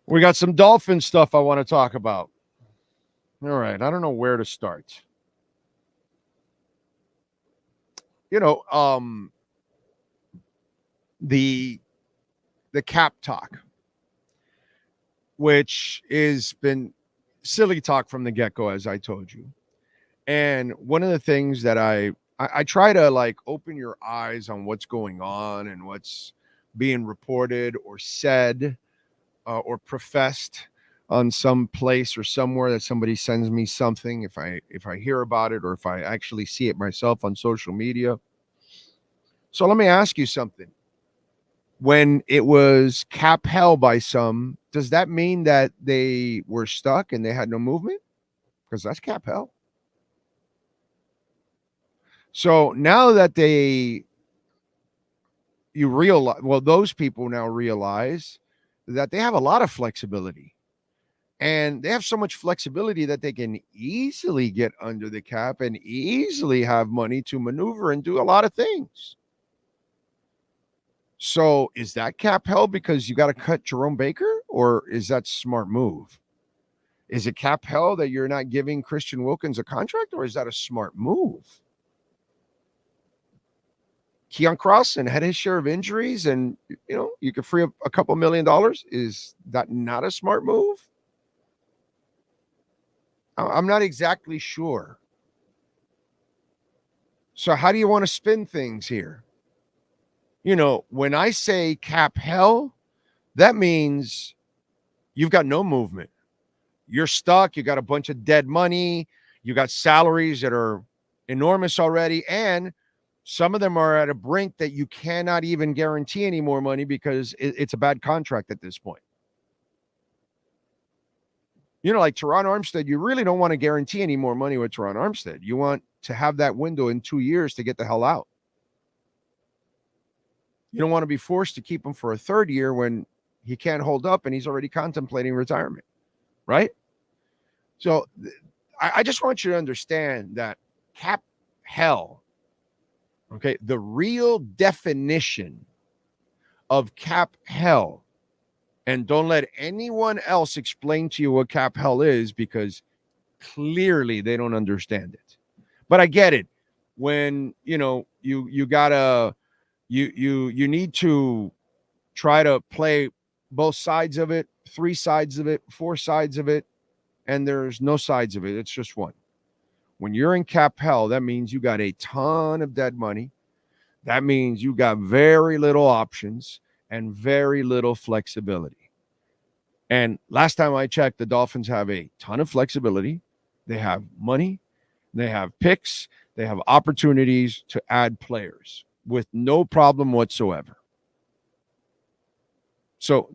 We got some Dolphin stuff I want to talk about. All right, I don't know where to start. You know, the cap talk, which has been silly talk from the get-go, as I told you. And one of the things that I try to like open your eyes on what's going on and what's being reported or said or professed on some place or somewhere that somebody sends me something, if I hear about it or if I actually see it myself on social media. So let me ask you something. When it was cap hell by some, does that mean that they were stuck and they had no movement? Because that's cap hell. So now that you realize, well, those people now realize that they have a lot of flexibility, and they have so much flexibility that they can easily get under the cap and easily have money to maneuver and do a lot of things. So is that cap hell because you got to cut Jerome Baker, or is that smart move? Is it cap hell that you're not giving Christian Wilkins a contract, or is that a smart move? Keon Crossen had his share of injuries, and you could free up a couple $1 million. Is that not a smart move? I'm not exactly sure. So how do you want to spin things here? When I say cap hell, that means you've got no movement. You're stuck. You got a bunch of dead money. You got salaries that are enormous already. And some of them are at a brink that you cannot even guarantee any more money because it's a bad contract at this point. Like Teron Armstead, you really don't want to guarantee any more money with Teron Armstead. You want to have that window in 2 years to get the hell out. You don't want to be forced to keep him for a third year when he can't hold up and he's already contemplating retirement, right? So I just want you to understand that cap hell, okay, the real definition of cap hell, and don't let anyone else explain to you what cap hell is, because clearly they don't understand it. But I get it. When you gotta you need to try to play both sides of it, 3 sides of it, 4 sides of it, and there's no sides of it. It's just one. When you're in cap hell, that means you got a ton of dead money. That means you got very little options and very little flexibility. And last time I checked, the Dolphins have a ton of flexibility. They have money. They have picks. They have opportunities to add players with no problem whatsoever. So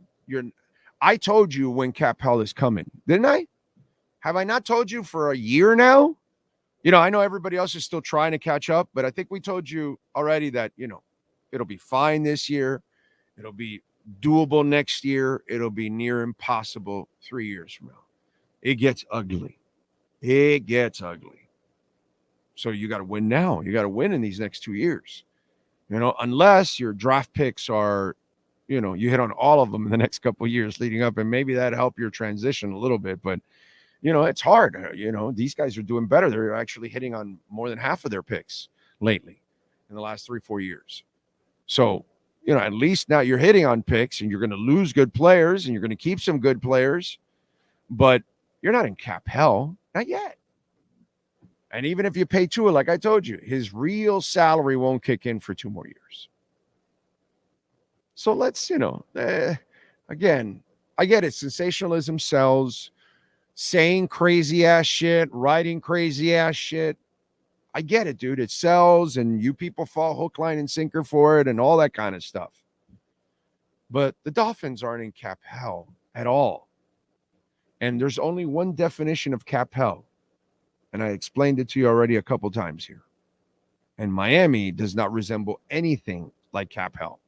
I told you when cap hell is coming, didn't I? Have I not told you for a year now? I know everybody else is still trying to catch up, but I think we told you already that, it'll be fine this year. It'll be doable next year. It'll be near impossible 3 years from now. It gets ugly. It gets ugly. So you got to win now. You got to win in these next 2 years. Unless your draft picks are, you hit on all of them in the next couple of years leading up, and maybe that'd help your transition a little bit. But it's hard. These guys are doing better. They're actually hitting on more than half of their picks lately in the last 3-4 years. So, at least now you're hitting on picks, and you're going to lose good players and you're going to keep some good players, but you're not in cap hell. Not yet. And even if you pay Tua, like I told you, his real salary won't kick in for 2 more years. So let's, again, I get it. Sensationalism sells. Saying crazy ass shit, writing crazy ass shit. I get it, dude. It sells, and you people fall hook, line, and sinker for it and all that kind of stuff. But the Dolphins aren't in cap hell at all. And there's only one definition of cap hell. And I explained it to you already a couple times here. And Miami does not resemble anything like cap hell.